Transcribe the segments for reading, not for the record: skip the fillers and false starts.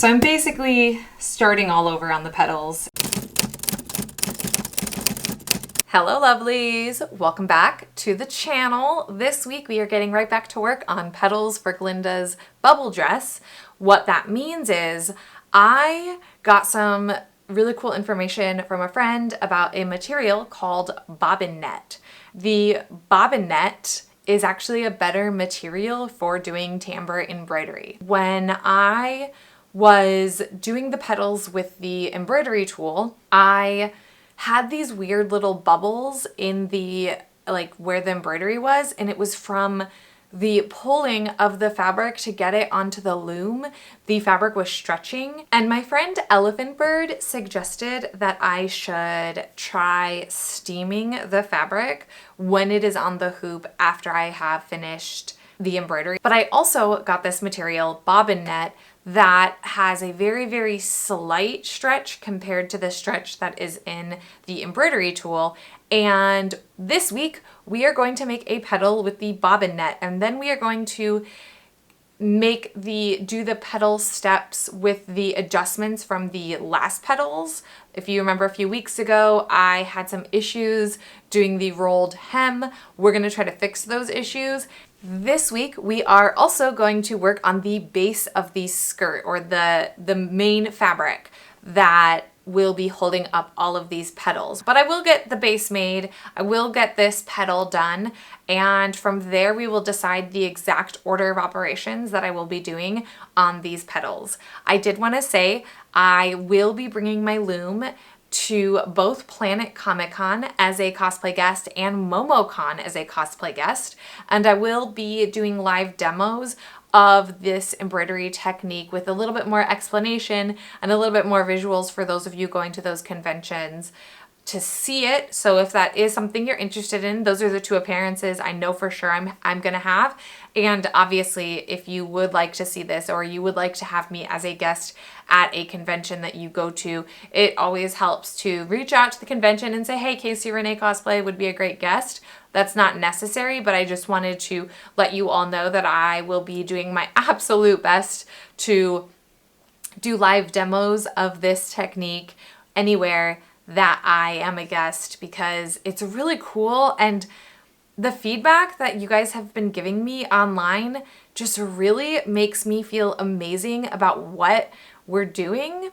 So I'm basically starting all over on the petals. Hello lovelies, welcome back to the channel. This week we are getting right back to work on petals for Glinda's bubble dress. What that means is I got some really cool information from a friend about a material called bobbin net. The bobbin net is actually a better material for doing tambour embroidery. When I was doing the petals with the embroidery tool, I had these weird little bubbles in the, like where the embroidery was, and it was from the pulling of the fabric to get it onto the loom. The fabric was stretching, and my friend Elephant Bird suggested that I should try steaming the fabric when it is on the hoop after I have finished the embroidery. But I also got this material, bobbin net, that has a very, very slight stretch compared to the stretch that is in the embroidery tool. And this week we are going to make a petal with the bobbin net, and then we are going to do the petal steps with the adjustments from the last petals. If you remember a few weeks ago, I had some issues doing the rolled hem. We're going to try to fix those issues. This week, we are also going to work on the base of the skirt, or the main fabric that will be holding up all of these petals. But I will get the base made, I will get this petal done, and from there we will decide the exact order of operations that I will be doing on these petals. I did want to say I will be bringing my loom to both Planet Comic Con as a cosplay guest and MomoCon as a cosplay guest, and I will be doing live demos of this embroidery technique with a little bit more explanation and a little bit more visuals for those of you going to those conventions to see it. So if that is something you're interested in, those are the two appearances I know for sure I'm gonna have. And obviously, if you would like to see this, or you would like to have me as a guest at a convention that you go to, it always helps to reach out to the convention and say, hey, Casey Renee Cosplay would be a great guest. That's not necessary, but I just wanted to let you all know that I will be doing my absolute best to do live demos of this technique anywhere that I am a guest, because it's really cool, and the feedback that you guys have been giving me online just really makes me feel amazing about what we're doing.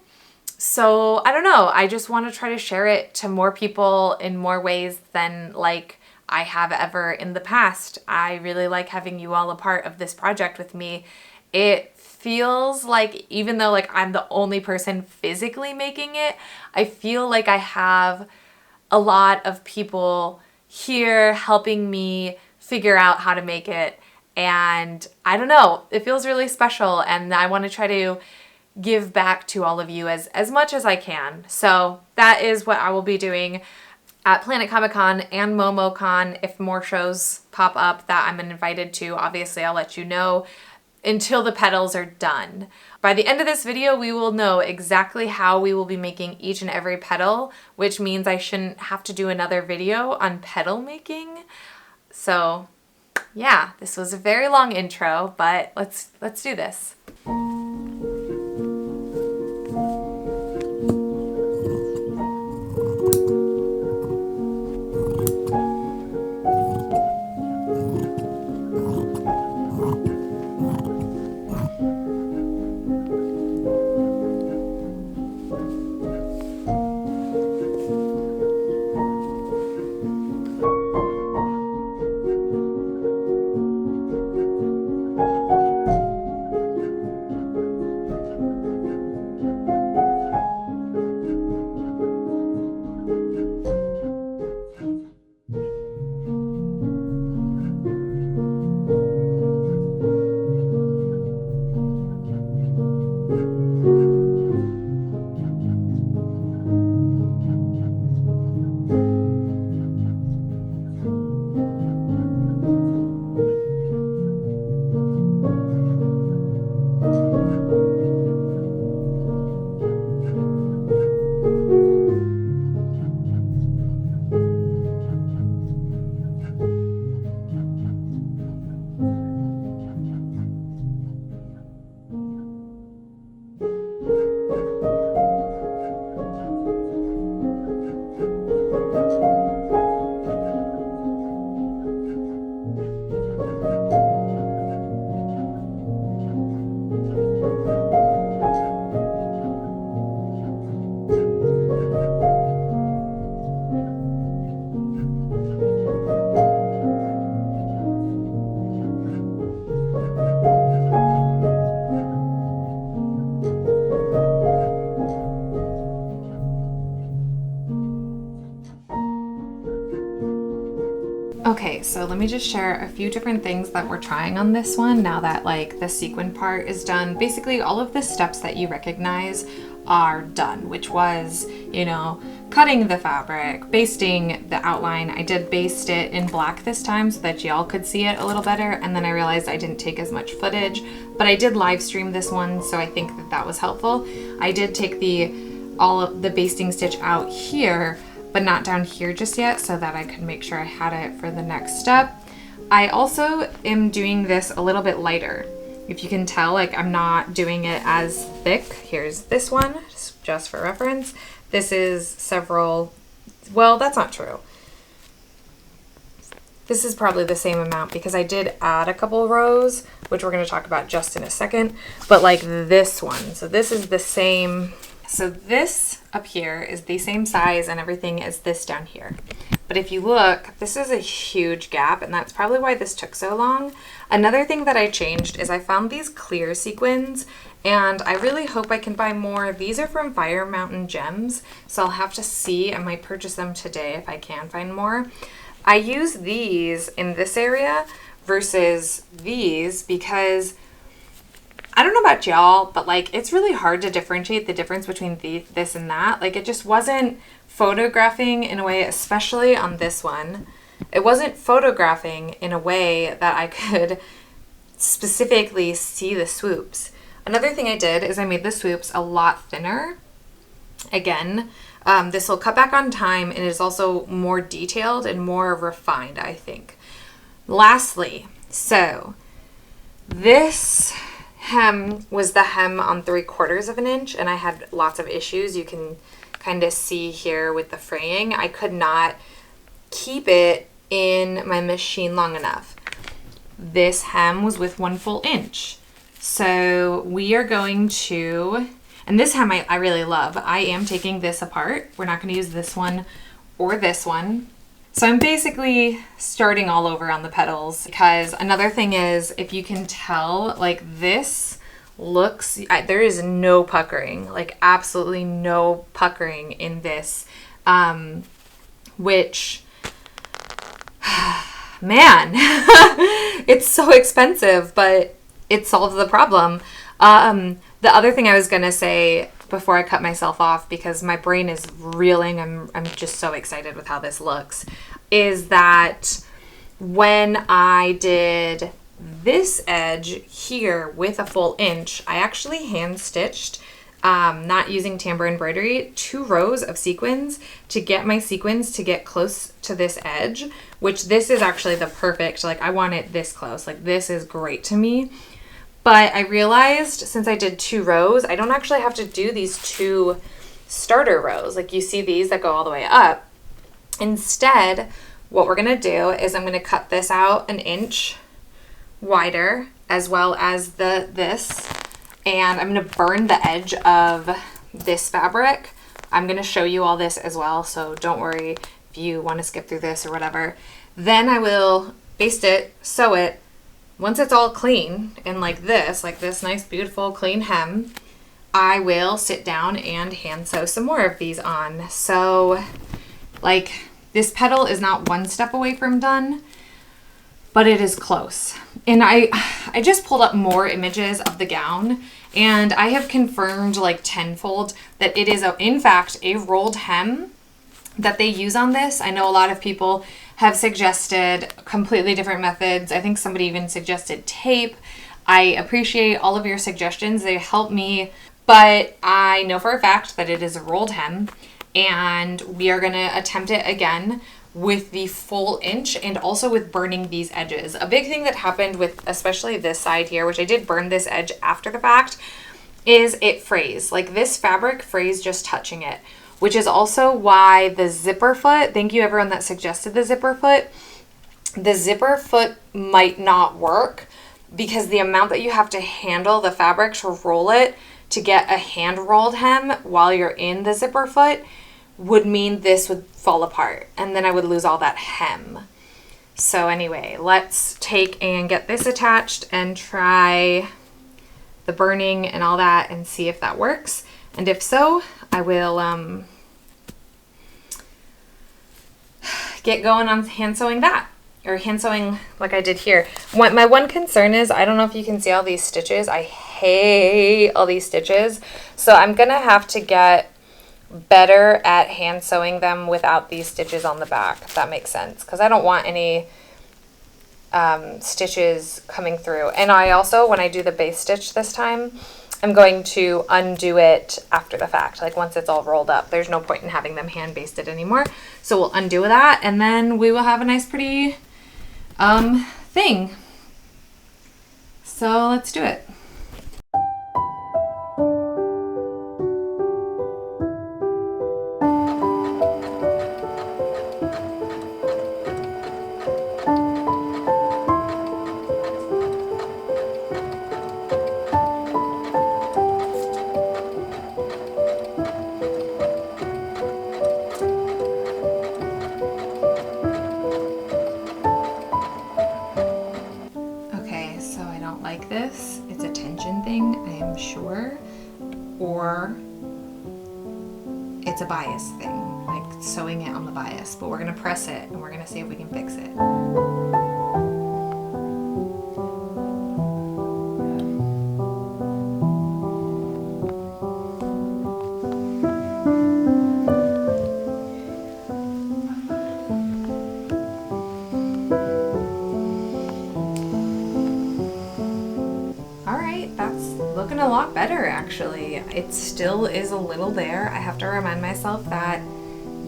So I don't know, I just want to try to share it to more people in more ways than like I have ever in the past. I really like having you all a part of this project with me. It feels like, even though like I'm the only person physically making it, I feel like I have a lot of people here helping me figure out how to make it. And I don't know, it feels really special, and I want to try to give back to all of you as much as I can. So that is what I will be doing at Planet Comic Con and MomoCon. If more shows pop up that I'm invited to, obviously I'll let you know until the petals are done. By the end of this video, we will know exactly how we will be making each and every petal, which means I shouldn't have to do another video on petal making. So yeah, this was a very long intro, but let's do this. Okay, so let me just share a few different things that we're trying on this one now that like the sequin part is done. Basically all of the steps that you recognize are done, which was, you know, cutting the fabric, basting the outline. I did baste it in black this time so that y'all could see it a little better, and then I realized I didn't take as much footage, but I did live stream this one, so I think that that was helpful. I did take all of the basting stitch out here, but not down here just yet, so that I could make sure I had it for the next step. I also am doing this a little bit lighter. If you can tell, like I'm not doing it as thick. Here's this one, just for reference. This is several, well, that's not true. This is probably the same amount because I did add a couple rows, which we're gonna talk about just in a second, but like this one. So this is the same. So this up here is the same size and everything as this down here. But if you look, this is a huge gap, and that's probably why this took so long. Another thing that I changed is I found these clear sequins, and I really hope I can buy more. These are from Fire Mountain Gems, so I'll have to see. I might purchase them today if I can find more. I use these in this area versus these because I don't know about y'all, but like it's really hard to differentiate the difference between this and that. Like it just wasn't photographing in a way, especially on this one. It wasn't photographing in a way that I could specifically see the swoops. Another thing I did is I made the swoops a lot thinner. Again, this will cut back on time and is also more detailed and more refined, I think. Lastly, so this hem was the hem on 3/4 of an inch, and I had lots of issues. You can kind of see here with the fraying. I could not keep it in my machine long enough. This hem was with 1 full inch. So we are going to, and this hem I really love. I am taking this apart. We're not going to use this one or this one. So I'm basically starting all over on the petals, because another thing is, if you can tell, like this looks, there is no puckering, like absolutely no puckering in this, which, man, it's so expensive, but it solves the problem. The other thing I was gonna say before I cut myself off, because my brain is reeling, I'm just so excited with how this looks, is that when I did this edge here with a full inch, I actually hand stitched, not using tambour embroidery, 2 rows of sequins to get my sequins to get close to this edge, which this is actually the perfect, like I want it this close, like this is great to me. But I realized since I did 2 rows, I don't actually have to do these 2 starter rows. Like you see these that go all the way up. Instead, what we're gonna do is I'm gonna cut this out 1 inch wider, as well as this, and I'm gonna burn the edge of this fabric. I'm gonna show you all this as well, so don't worry if you wanna skip through this or whatever. Then I will baste it, sew it. Once it's all clean and like this nice, beautiful, clean hem, I will sit down and hand sew some more of these on. So like this petal is not 1 step away from done, but it is close. And I just pulled up more images of the gown, and I have confirmed like tenfold that it is in fact a rolled hem that they use on this. I know a lot of people have suggested completely different methods. I think somebody even suggested tape. I appreciate all of your suggestions. They help me, but I know for a fact that it is a rolled hem, and we are gonna attempt it again with the full inch and also with burning these edges. A big thing that happened with especially this side here, which I did burn this edge after the fact, is it frays. Like this fabric frays just touching it, which is also why the zipper foot, thank you everyone that suggested the zipper foot might not work, because the amount that you have to handle the fabric to roll it to get a hand rolled hem while you're in the zipper foot would mean this would fall apart, and then I would lose all that hem. So anyway, let's take and get this attached and try the burning and all that and see if that works. And if so, I will get going on hand sewing that. or hand sewing like I did here. My one concern is, I don't know if you can see all these stitches. I hate all these stitches. So I'm gonna have to get better at hand sewing them without these stitches on the back, if that makes sense. Because I don't want any stitches coming through. And I also, when I do the base stitch this time, I'm going to undo it after the fact, like once it's all rolled up. There's no point in having them hand basted anymore. So we'll undo that, and then we will have a nice pretty thing. So let's do it. Like this, it's a tension thing, I am sure, or it's a bias thing, like sewing it on the bias, but we're gonna press it and we're gonna see if we can fix it. Looking a lot better, actually. It still is a little there. I have to remind myself that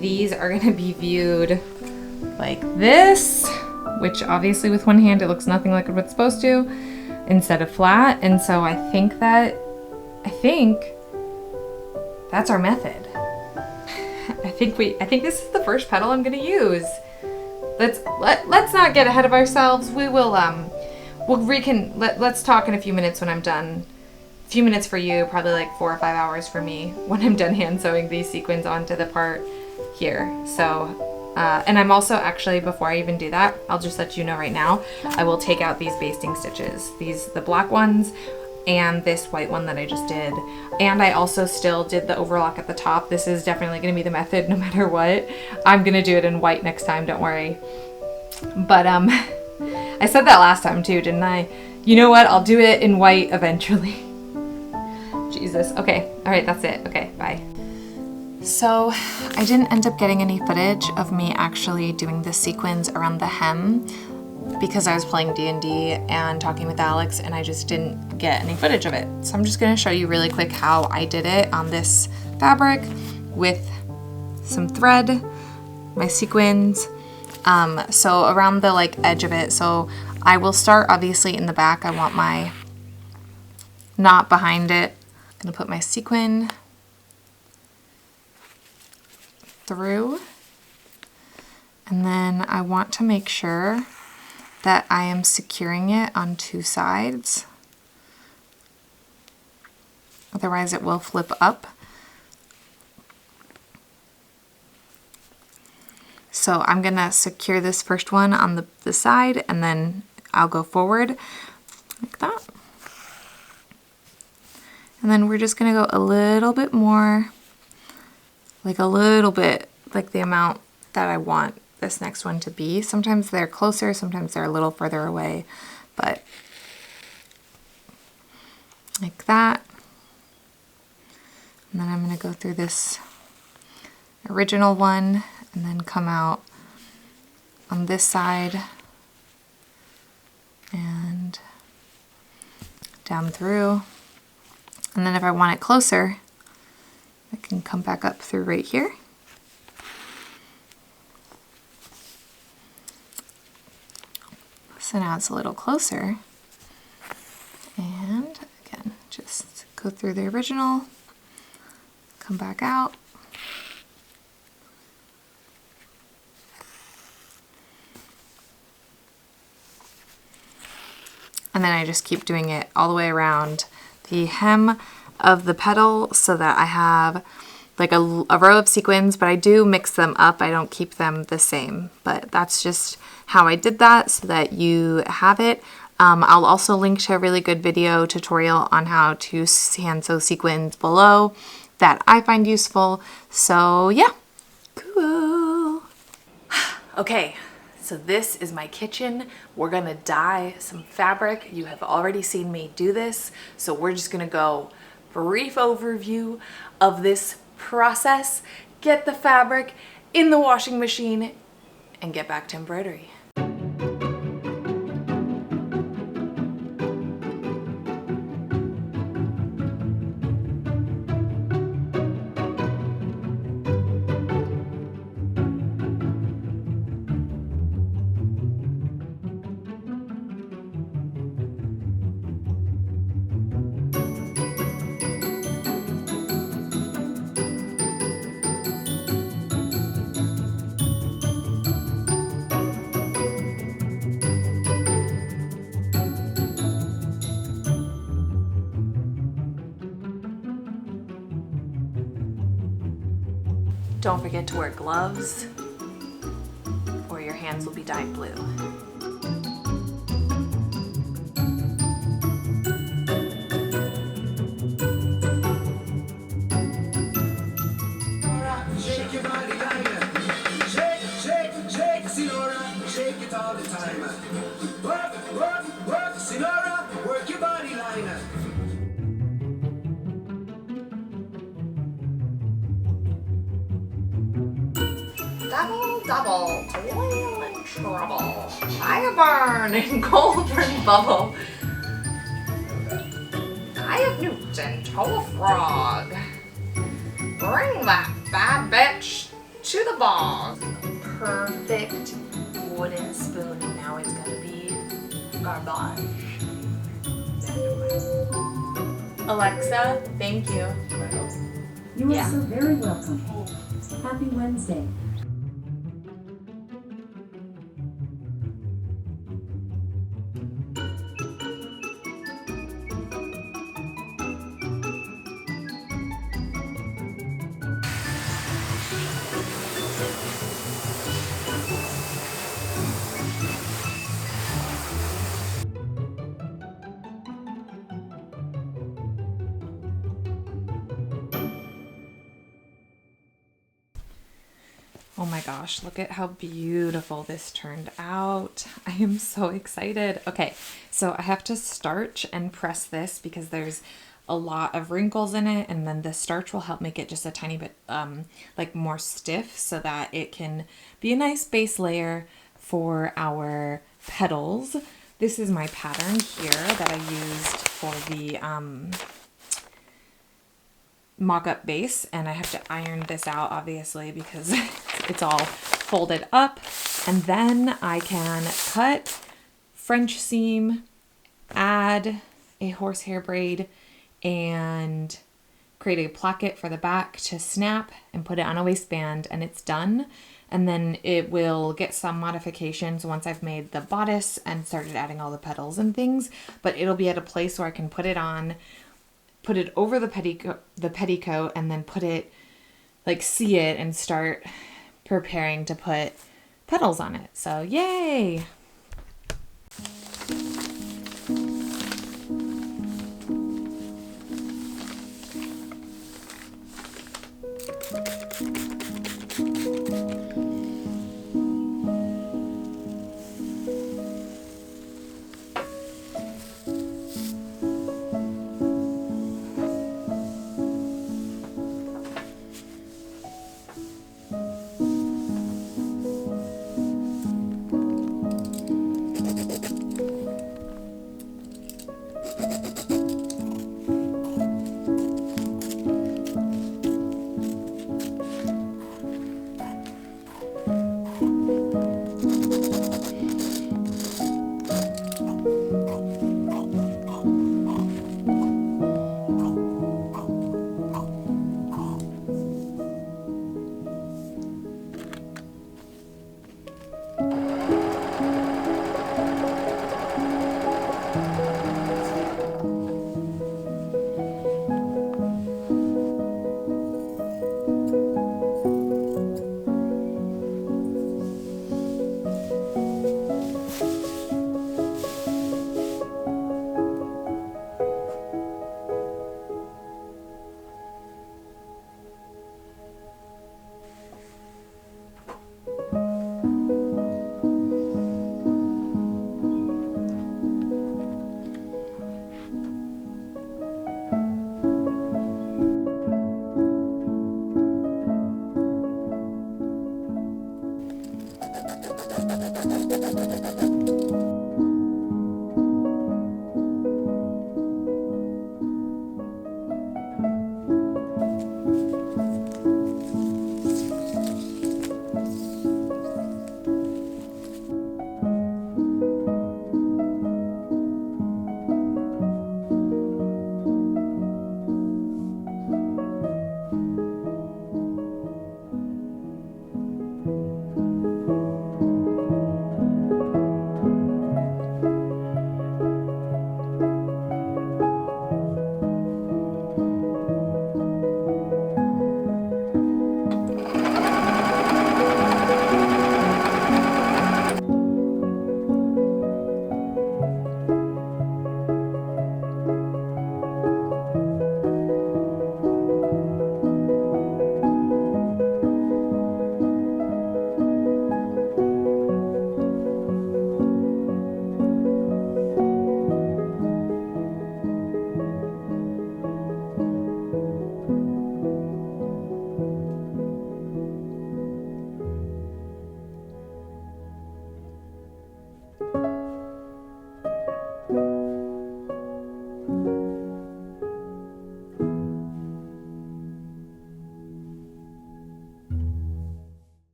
these are going to be viewed like this, which obviously with one hand it looks nothing like what it's supposed to, instead of flat. And so I think that's our method. I think this is the first petal I'm going to use. Let's not get ahead of ourselves. We will let's talk in a few minutes when I'm done. A few minutes for you, probably like 4 or 5 hours for me when I'm done hand sewing these sequins onto the part here. So, and I'm also actually, before I even do that, I'll just let you know right now, I will take out these basting stitches, the black ones and this white one that I just did. And I also still did the overlock at the top. This is definitely going to be the method no matter what. I'm going to do it in white next time, don't worry. But I said that last time too, didn't I? You know what? I'll do it in white eventually. Jesus. Okay. All right. That's it. Okay. Bye. So I didn't end up getting any footage of me actually doing the sequins around the hem because I was playing D&D and talking with Alex, and I just didn't get any footage of it. So I'm just going to show you really quick how I did it on this fabric with some thread, my sequins. So around the edge of it. So I will start obviously in the back. I want my knot behind it. I'm gonna put my sequin through, and then I want to make sure that I am securing it on 2 sides. Otherwise it will flip up. So I'm gonna secure this first one on the side, and then I'll go forward like that. And then we're just gonna go a little bit more, like the amount that I want this next one to be. Sometimes they're closer, sometimes they're a little further away, but like that. And then I'm gonna go through this original one and then come out on this side and down through. And then if I want it closer, I can come back up through right here. So now it's a little closer. And again, just go through the original, come back out. And then I just keep doing it all the way around the hem of the petal so that I have like a row of sequins, but I do mix them up. I don't keep them the same, but that's just how I did that so that you have it. I'll also link to a really good video tutorial on how to hand sew sequins below that I find useful. So yeah, cool. Okay, So this is my kitchen. We're gonna dye some fabric. You have already seen me do this, so we're just gonna go brief overview of this process, get the fabric in the washing machine, and get back to embroidery. Don't forget to wear gloves or your hands will be dyed blue. Shake your body, shake, Sinora, shake it all the time. Work, Sinora, work your body line. Double, toil and trouble. Fire burn and cauldron bubble. I have Newton, tow a frog. Bring that bad bitch to the bog. Perfect wooden spoon. Now it's gonna be garbage. Alexa, thank you. You are so very welcome. Happy Wednesday. Oh my gosh, look at how beautiful this turned out. I am so excited. Okay, so I have to starch and press this because there's a lot of wrinkles in it, and then the starch will help make it just a tiny bit like more stiff so that it can be a nice base layer for our petals. This is my pattern here that I used for the mock-up base, and I have to iron this out obviously because it's all folded up, and then I can cut French seam, add a horsehair braid, and create a placket for the back to snap and put it on a waistband, and it's done. And then it will get some modifications once I've made the bodice and started adding all the petals and things, but it'll be at a place where I can put it on, put it over the petticoat, and then put it, like, see it and start preparing to put petals on it. So yay!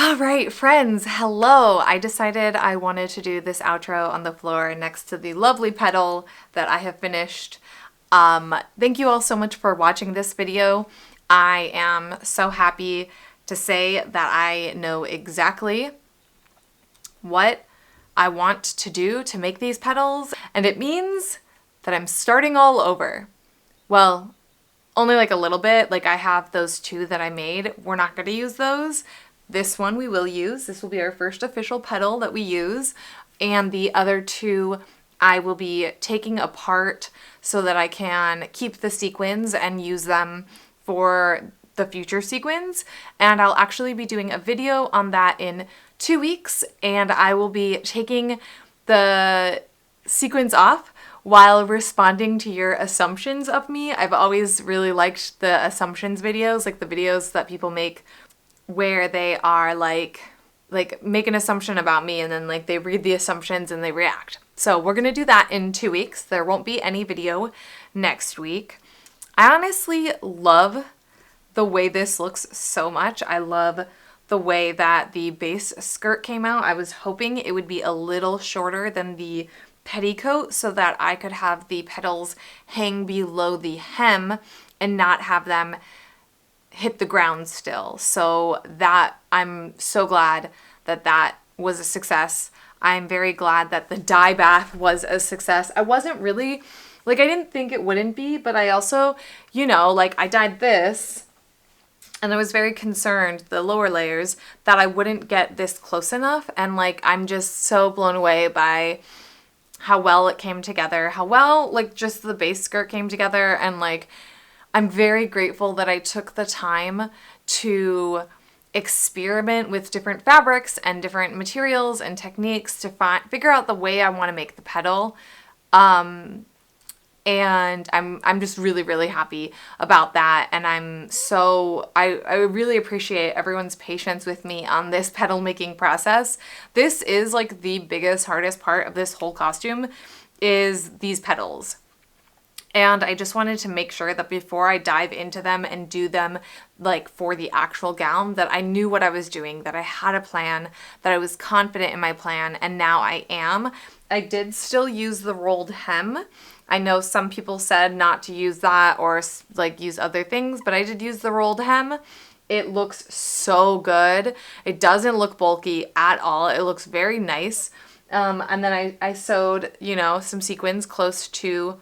All right, friends, hello. I decided I wanted to do this outro on the floor next to the lovely petal that I have finished. Thank you all so much for watching this video. I am so happy to say that I know exactly what I want to do to make these petals, and it means that I'm starting all over. Well, only like a little bit. Like I have those two that I made. We're not going to use those. This one we will use. This will be our first official petal that we use. And the other two I will be taking apart so that I can keep the sequins and use them for the future sequins. And I'll actually be doing a video on that in 2 weeks. And I will be taking the sequins off while responding to your assumptions of me. I've always really liked the assumptions videos, like the videos that people make where they are like make an assumption about me and then like they read the assumptions and they react. So we're gonna do that in 2 weeks. There won't be any video next week. I honestly love the way this looks so much. I love the way that the base skirt came out. I was hoping it would be a little shorter than the petticoat so that I could have the petals hang below the hem and not have them hit the ground still. So that I'm so glad that that was a success. I'm very glad that the dye bath was a success. I wasn't really, like I didn't think it wouldn't be, but I also, you know, like I dyed this and I was very concerned, the lower layers, that I wouldn't get this close enough. And like, I'm just so blown away by how well it came together, how well like just the base skirt came together. And like, I'm very grateful that I took the time to experiment with different fabrics and different materials and techniques to figure out the way I want to make the petal. And I'm just really, really happy about that. And I really appreciate everyone's patience with me on this petal making process. This is like the biggest, hardest part of this whole costume is these petals. And I just wanted to make sure that before I dive into them and do them like for the actual gown, that I knew what I was doing, that I had a plan, that I was confident in my plan, and now I am. I did still use the rolled hem. I know some people said not to use that or like use other things, but I did use the rolled hem. It looks so good. It doesn't look bulky at all. It looks very nice. And then I sewed, you know, some sequins close to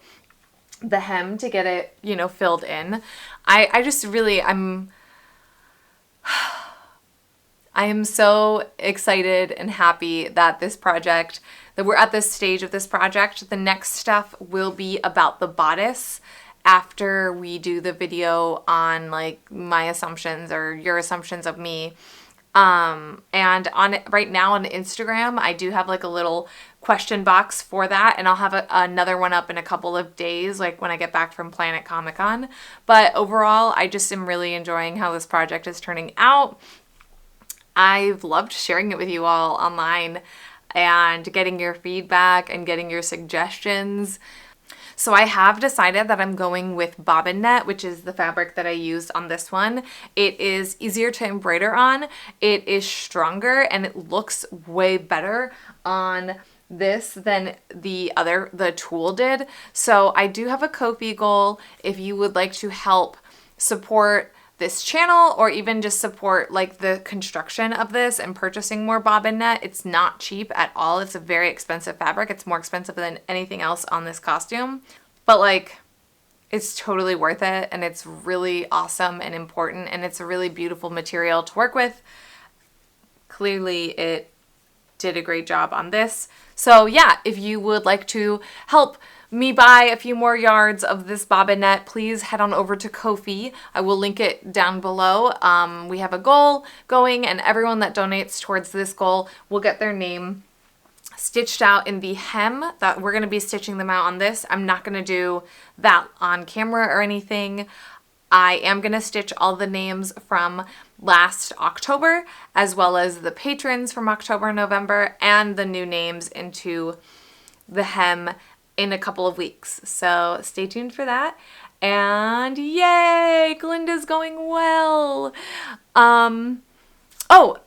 the hem to get it, you know, filled in. I just really, I am so excited and happy that that we're at this stage of this project. The next stuff will be about the bodice after we do the video on like my assumptions or your assumptions of me. And right now on Instagram, I do have like a little question box for that, and I'll have another one up in a couple of days, like when I get back from Planet Comic-Con. But overall, I just am really enjoying how this project is turning out. I've loved sharing it with you all online and getting your feedback and getting your suggestions. So I have decided that I'm going with bobbin net, which is the fabric that I used on this one. It is easier to embroider on, it is stronger, and it looks way better on this than the tulle did. So I do have a Ko-fi goal if you would like to help support this channel or even just support like the construction of this and purchasing more bobbin net. It's not cheap at all. It's a very expensive fabric. It's more expensive than anything else on this costume, but like it's totally worth it, and it's really awesome and important, and it's a really beautiful material to work with. Clearly it did a great job on this. So yeah, if you would like to help me buy a few more yards of this bobbin net, please head on over to Ko-fi. I will link it down below. We have a goal going, and everyone that donates towards this goal will get their name stitched out in the hem that we're going to be stitching them out on this. I'm not going to do that on camera or anything. I am going to stitch all the names from last October, as well as the patrons from October and November, and the new names into the hem in a couple of weeks. So stay tuned for that. And yay, Glinda's going well. Oh,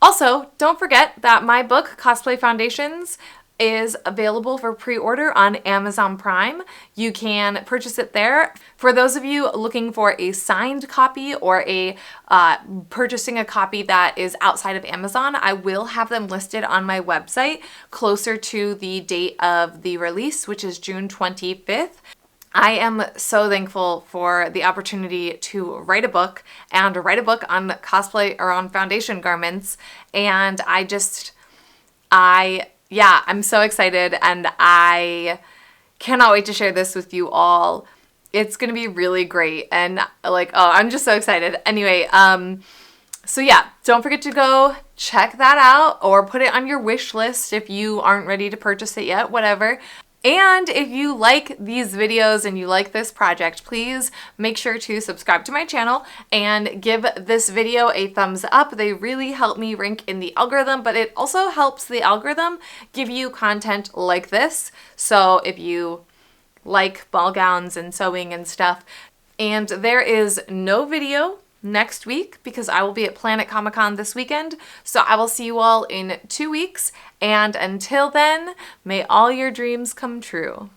Also, don't forget that my book, Cosplay Foundations, is available for pre-order on Amazon Prime. You can purchase it there. For those of you looking for a signed copy or purchasing a copy that is outside of Amazon, I will have them listed on my website closer to the date of the release, which is June 25th. I am so thankful for the opportunity to write a book and write a book on cosplay or on foundation garments. And I'm so excited, and I cannot wait to share this with you all. It's going to be really great, and I'm just so excited. Anyway, so yeah, don't forget to go check that out or put it on your wish list if you aren't ready to purchase it yet, whatever. And if you like these videos and you like this project, please make sure to subscribe to my channel and give this video a thumbs up. They really help me rank in the algorithm, but it also helps the algorithm give you content like this. So if you like ball gowns and sewing and stuff, and there is no video next week because I will be at Planet Comic Con this weekend. So I will see you all in 2 weeks. And until then, may all your dreams come true.